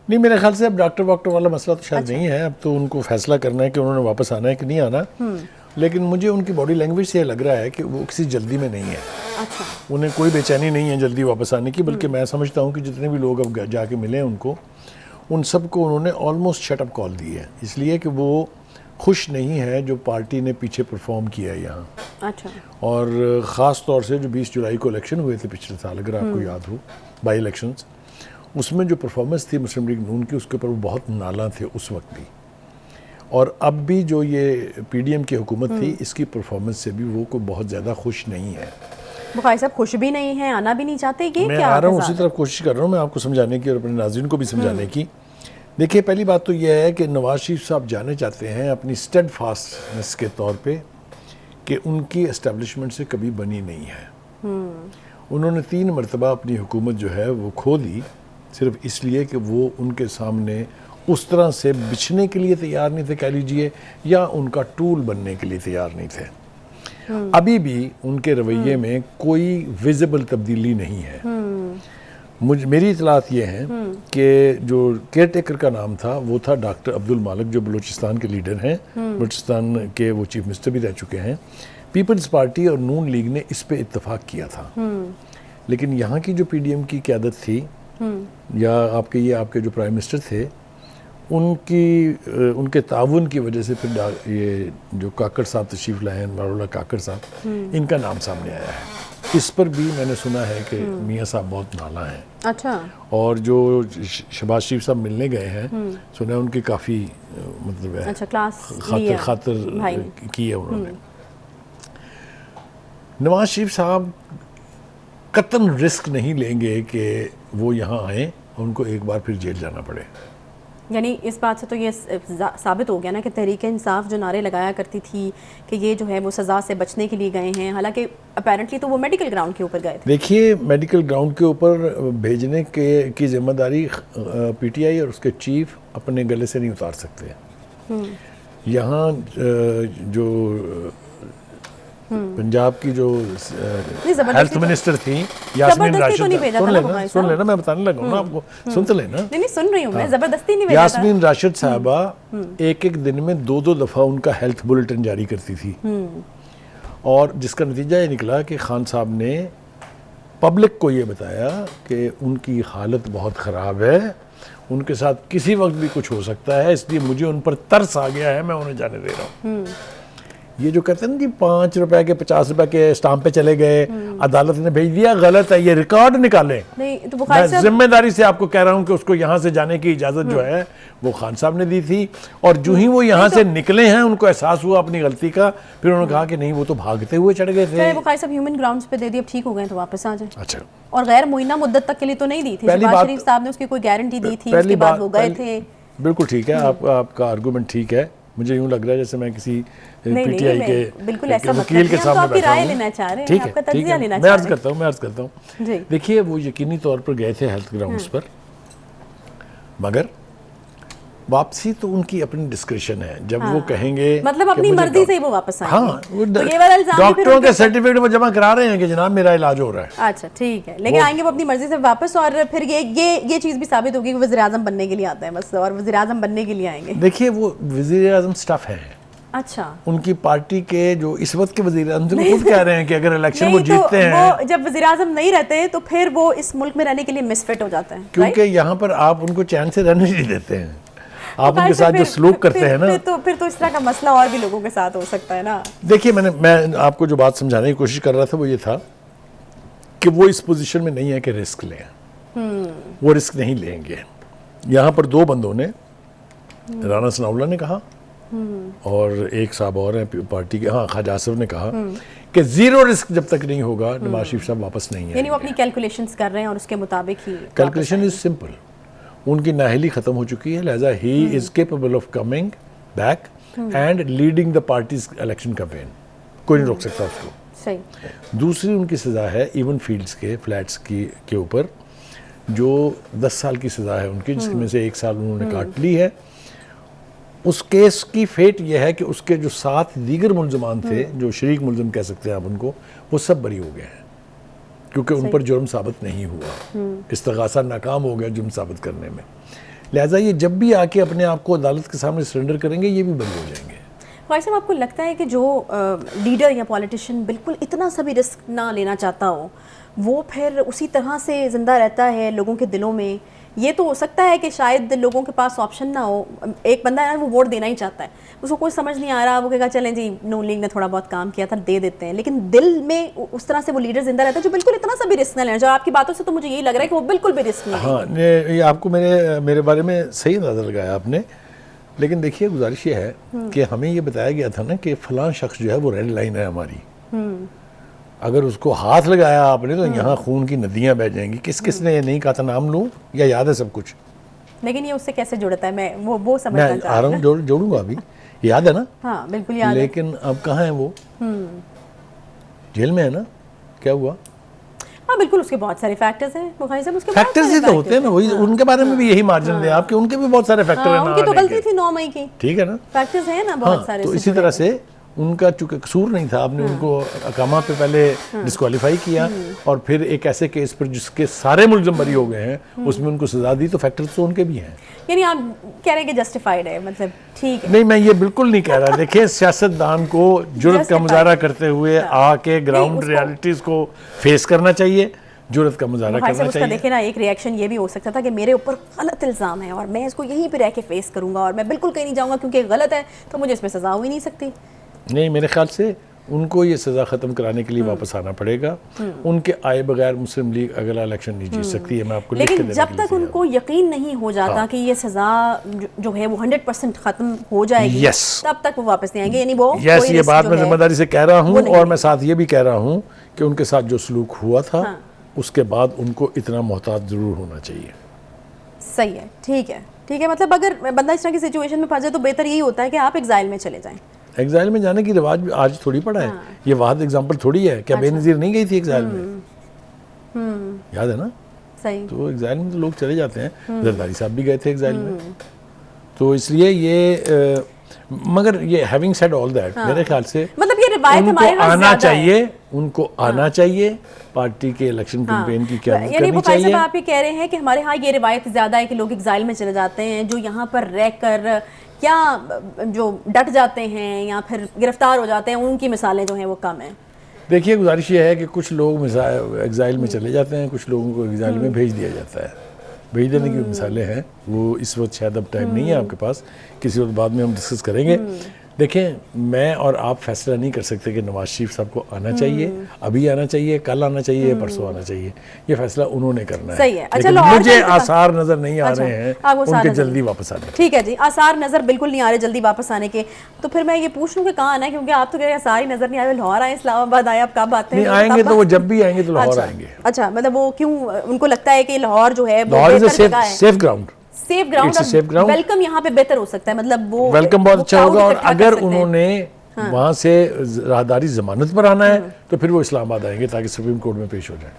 नहीं, मेरे ख्याल से अब डॉक्टर वॉक्टर वाला मसला तो शायद नहीं है। अब तो उनको फैसला करना है कि उन्होंने वापस आना है कि नहीं आना। लेकिन मुझे उनकी बॉडी लैंग्वेज से लग रहा है कि वो किसी जल्दी में नहीं है। अच्छा। उन्हें कोई बेचैनी नहीं है जल्दी वापस आने की, बल्कि मैं समझता हूँ कि जितने भी लोग अब जाके मिले हैं उनको, उन सबको उन्होंने ऑलमोस्ट शटअप कॉल दी है, इसलिए कि वो खुश नहीं है जो पार्टी ने पीछे परफॉर्म किया है यहाँ। अच्छा। और ख़ास तौर से जो 20 जुलाई को इलेक्शन हुए थे पिछले साल, अगर आपको याद हो, बाई इलेक्शंस, उसमें जो परफॉर्मेंस थी मुस्लिम लीग नून की, उसके ऊपर वो बहुत नाला थे उस वक्त भी। और अब भी जो ये पीडीएम की हुकूमत थी, इसकी परफॉर्मेंस से भी वो कोई बहुत ज़्यादा खुश नहीं है। बुखारी साहब खुश भी नहीं है, आना भी नहीं चाहते कि मैं क्या आ रहा हूँ, उसी तरफ कोशिश कर रहा हूँ मैं आपको समझाने की और अपने नाज़रीन को भी समझाने की। देखिए, पहली बात तो यह है कि नवाज शरीफ साहब जाने चाहते हैं अपनी स्टेड फास्टनेस के तौर पे कि उनकी एस्टेब्लिशमेंट से कभी बनी नहीं है। उन्होंने 3 मरतबा अपनी हुकूमत जो है वो खो दी, सिर्फ इसलिए कि वो उनके सामने उस तरह से बिछने के लिए तैयार नहीं थे, कह लीजिए, या उनका टूल बनने के लिए तैयार नहीं थे। अभी भी उनके रवैये में कोई विजिबल तब्दीली नहीं है। मेरी इतलात ये हैं कि जो केयर टेकर का नाम था वो था डॉक्टर अब्दुल मालिक, जो बलूचिस्तान के लीडर हैं, बलूचिस्तान के वो चीफ मिनिस्टर भी रह चुके हैं। पीपल्स पार्टी और नून लीग ने इस पे इत्तेफाक किया था, लेकिन यहाँ की जो पीडीएम की क़यादत थी, या आपके जो प्राइम मिनिस्टर थे, उनके ताउन की वजह से फिर ये जो काकड़ साहब तशरीफ लाए हैं, मारूला काकड़ साहब, इनका नाम सामने आया है। इस पर भी मैंने सुना है कि मियाँ साहब बहुत नाला हैं। अच्छा। और जो शहबाज शरीफ साहब मिलने गए हैं, सुना है उनकी काफ़ी मतलब है, अच्छा, क्लास खातिर की है उन्होंने। नवाज शरीफ साहब कतन रिस्क नहीं लेंगे कि वो यहाँ आए और उनको एक बार फिर जेल जाना पड़े। यानी इस बात से तो ये साबित हो गया ना कि तहरीक-ए-इंसाफ जो नारे लगाया करती थी कि ये जो है वो सज़ा से बचने के लिए गए हैं, हालांकि अपेरेंटली तो वो मेडिकल ग्राउंड के ऊपर गए थे। देखिए, मेडिकल ग्राउंड के ऊपर भेजने की जिम्मेदारी पीटीआई और उसके चीफ अपने गले से नहीं उतार सकते। यहाँ जो पंजाब की जो हेल्थ मिनिस्टर थी यास्मीन राशिद, सुन लेना मैं बताने लगा हूँ ना आपको, सुन तो लेना। नहीं सुन रही हूँ मैं, जबरदस्ती नहीं भेजा था। यास्मीन राशिद साहबा एक दिन में 2 दफ़ा उनका हेल्थ बुलेटिन जारी करती थी, और जिसका नतीजा ये निकला कि खान साहब ने पब्लिक को ये बताया कि उनकी हालत बहुत ख़राब है, उनके साथ किसी वक्त भी कुछ हो सकता है, इसलिए मुझे उन पर तरस आ गया है, मैं उन्हें जाने दे रहा हूँ। ये जो कहते हैं ना जी, 5 रुपए के 50 रुपए के स्टाम्प पे चले गए, अदालत ने भेज दिया, गलत है, ये रिकॉर्ड निकालें। नहीं तो मैं जिम्मेदारी से आपको कह रहा हूँ कि उसको यहाँ से जाने की इजाजत जो है वो खान साहब ने दी थी, और जो ही वो यहाँ से निकले हैं उनको एहसास हुआ अपनी गलती का, फिर उन्होंने कहा कि नहीं वो तो भागते हुए चढ़ गए थे। बुखारी साहब ह्यूमन ग्राउंड्स पे दे दी, अब ठीक हो गए तो वापस आ जाए। अच्छा। और गैर मुइना मुद्दत तक के लिए तो नहीं दी थी, शहबाज शरीफ साहब ने उसकी कोई गारंटी दी थी, उसके बाद वो गए थे। बिल्कुल ठीक है, आपका आर्गूमेंट ठीक है। मुझे यूँ लग रहा है जैसे मैं किसी पीटीआई के वकील के सामने बैठा हूँ। ठीक है, ठीक है, मैं अर्ज करता हूँ। देखिए, वो यकीनी तौर पर गए थे हेल्थ ग्राउंड्स पर, मगर वापसी तो उनकी अपनी डिस्क्रिप्शन है। जब वो कहेंगे, मतलब अपनी मर्जी से ही वो वापस आएंगे। हाँ, डॉक्टरों के सर्टिफिकेट वो जमा करा रहे हैं कि जनाब मेरा इलाज हो रहा है। अच्छा ठीक है, लेकिन आएंगे वो अपनी मर्जी से वापस, और फिर ये चीज भी साबित होगी कि वज़ीर-ए-आज़म बनने के लिए आते हैं बस, और वज़ीर-ए-आज़म बनने के लिए आएंगे। देखिए, वो वज़ीर-ए-आज़म स्टफ है। अच्छा। उनकी पार्टी के जो इस वक्त के वज़ीर-ए-आज़म खुद कह रहे हैं कि अगर इलेक्शन वो जीतते हैं, वो जब वज़ीर-ए-आज़म नहीं रहते तो फिर वो इस मुल्क में रहने के लिए मिसफिट हो जाते हैं, क्योंकि यहाँ पर आप उनको चैन से रहने नहीं देते हैं, आप उनके साथ जो सलूक करते हैं ना, फिर तो इस तरह का मसला और भी लोगों के साथ हो सकता है ना। देखिए, मैं आपको जो बात समझाने की कोशिश कर रहा था वो ये था कि वो इस पोजीशन में नहीं है कि रिस्क लें, वो रिस्क नहीं लेंगे। यहाँ पर 2 बंदों ने, राना सनाउल्लाह ने कहा और एक साहब और हैं पार्टी के, हाँ, ख्वाजा आसिफ ने कहा कि 0 रिस्क जब तक नहीं होगा नवाज शरीफ साहब वापस नहीं है। यानी वो अपनी कैलकुलेशंस कर रहे हैं और उसके मुताबिक ही। कैलकुलेशन इज सिंपल, उनकी नाहली खत्म हो चुकी है, लिहाजा he is capable of coming back and leading the parties election campaign. कोई नहीं रोक सकता उसको। सही। दूसरी उनकी सज़ा है इवन फील्ड्स के फ्लैट्स के ऊपर, जो 10 साल की सज़ा है उनकी, जिसमें से 1 साल उन्होंने काट ली है। उस केस की फेट यह है कि उसके जो 7 दीगर मुलजमान थे, जो शरीक मुलजम कह सकते हैं आप उनको, वो सब बरी हो गए हैं, क्योंकि उन पर जुर्म साबित नहीं हुआ। इस्तगासा नाकाम हो गया जुर्म साबित करने में। लिहाजा ये जब भी आके अपने आप को अदालत के सामने सरेंडर करेंगे ये भी बरी हो जाएंगे। भाई साहब, आपको लगता है कि जो लीडर या पॉलिटिशियन बिल्कुल इतना सा भी रिस्क ना लेना चाहता हो, वो फिर उसी तरह से ज़िंदा रहता है लोगों के दिलों में? ये तो हो सकता है कि शायद लोगों के पास ऑप्शन ना हो। एक बंदा है ना, वो वोट देना ही चाहता है, उसको कोई समझ नहीं आ रहा, वो कहेगा चलें जी नून लीग ने थोड़ा बहुत काम किया था, दे देते हैं। लेकिन दिल में उस तरह से वो लीडर जिंदा रहता है जो बिल्कुल इतना सा भी रिस्क ना लेना चाहिए। आपकी बातों से तो मुझे यही लग रहा है कि वो बिल्कुल भी रिस्क नहीं। हाँ, ये आपको मेरे बारे में सही अंदाज़ा लगाया आपने। लेकिन देखिए, गुजारिश ये है कि हमें ये बताया गया था ना कि फ़लाँ शख्स जो है वो रेड लाइन है हमारी, अगर उसको हाथ लगाया आपने तो यहाँ खून की नदियाँ बह जाएंगी। किसने ये नहीं कहा था, नाम लूँ या याद है सब कुछ? लेकिन ये उससे कैसे जुड़ता है, मैं वो समझना मैं आ रहा हूँ, जोड़ूंगा अभी। याद है ना? हाँ बिल्कुल याद है। लेकिन अब कहाँ है वो? जेल में है ना? क्या हुआ? हाँ बिल्कुल, उसके बहुत सारे फैक्टर्स हैं बुखारी साहब, उसके फैक्टर्स ही तो होते हैं ना, वही उनके बारे में भी यही मार्जिन है आपके, उनके भी बहुत सारे फैक्टर हैं। उनकी तो गलती थी 9 मई की, ठीक है ना? फैक्टर्स हैं ना बहुत सारे। तो इसी तरह से उनका चूंकि कसूर नहीं था, आपने उनको अकामा पे पहले डिस्क्वालीफाई किया और फिर एक ऐसे केस पर जिसके सारे मुलज़िम बरी हो गए हैं उसमें उनको सजा दी, तो फैक्टर्स तो उनके भी हैं। यानी आप कह रहे हैं कि जस्टिफाइड है, मतलब ठीक है? नहीं, मैं ये बिल्कुल नहीं कह रहा। देखिए, सियासतदान को जुर्रत का मुजाहरा करते हुए आके ग्राउंड रियलिटीज़ को फेस करना चाहिए, जुर्रत का मुजाहरा करना चाहिए। देखिए ना, एक रिएक्शन ये भी हो सकता था कि मेरे ऊपर गलत इल्ज़ाम है और मैं इसको यहीं पे रह के फेस करूंगा और मैं बिल्कुल कहीं नहीं जाऊंगा क्योंकि गलत है, तो मुझे इसमें सजा हो ही नहीं सकती। नहीं, मेरे ख्याल से उनको ये सज़ा ख़त्म कराने के लिए वापस आना पड़ेगा। उनके आए बगैर मुस्लिम लीग अगला इलेक्शन नहीं जीत सकती है, मैं आपको लिख के देने के लिए लेकिन जब तक उनको यकीन नहीं हो जाता कि ये सज़ा जो है वो 100% ख़त्म हो जाएगी, तब तक वो वापस नहीं आएंगे। यानी वो ये बात मैं जिम्मेदारी से कह रहा हूँ और मैं साथ ये भी कह रहा हूँ कि उनके साथ जो सलूक हुआ था उसके बाद उनको इतना मोहतात ज़रूर होना चाहिए। सही है, ठीक है, ठीक है। मतलब अगर बंदा इस तरह की सिचुएशन में फंस जाए तो बेहतर यही होता है कि आप एग्जाइल में चले जाएं। एग्जाइल में जाने की रिवाज आज थोड़ी पड़ा है। ये वाहद एग्जाम्पल थोड़ी है। क्या बेनज़ीर नहीं गई थी एग्जाइल में? याद है ना? सही। तो एग्जाइल में तो लोग चले जाते हैं। जरदारी साहब भी गए थे एग्जाइल में। तो इसलिए ये मगर ये हैविंग सेड ऑल दैट, मेरे ख्याल से मतलब ये रिवायत हमारे पास आना चाहिए, उनको आना चाहिए, पार्टी के इलेक्शन कैंपेन की क्या करनी चाहिए। आप ये कह रहे हैं कि हमारे यहाँ ये रिवायत ज़्यादा है कि लोग एग्जाइल में चले जाते हैं, जो यहाँ पर रहकर क्या जो डट जाते हैं या फिर गिरफ्तार हो जाते हैं, उनकी मिसालें जो हैं वो कम हैं। देखिए, गुजारिश ये है कि कुछ लोग एग्जाइल में चले जाते हैं, कुछ लोगों को एग्जाइल में भेज दिया जाता है। भेज देने की मिसालें हैं, वो इस वक्त शायद अब टाइम नहीं है आपके पास, किसी वक्त बाद में हम डिस्कस करेंगे। देखें, मैं और आप फैसला नहीं कर सकते कि नवाज शरीफ साहब को आना चाहिए, अभी आना चाहिए, कल आना चाहिए, परसों आना चाहिए। ये फैसला उन्होंने करना है। सही है। अच्छा, मुझे आसार नजर नहीं आ रहे हैं उनके जल्दी वापस आने। ठीक है जी, आसार नजर बिल्कुल नहीं आ रहे जल्दी वापस आने के। तो फिर मैं ये पूछ लूं कि कहाँ आना है, क्योंकि आप तो कह रहे हैं आसार ही नजर नहीं आए, लाहौर आए, इस्लामाबाद आए, आप कब आते हैं? आएंगे तो वो जब भी आएंगे तो लाहौर आएंगे। अच्छा, मतलब वो क्यों, उनको लगता है कि लाहौर जो है safe ground, safe ground, welcome यहाँ पे बेहतर हो सकता है। मतलब वो वेलकम बहुत अच्छा होगा। और अगर उन्होंने वहाँ से राहदारी जमानत पर आना है तो फिर वो इस्लामाबाद आएंगे ताकि सुप्रीम कोर्ट में पेश हो जाए।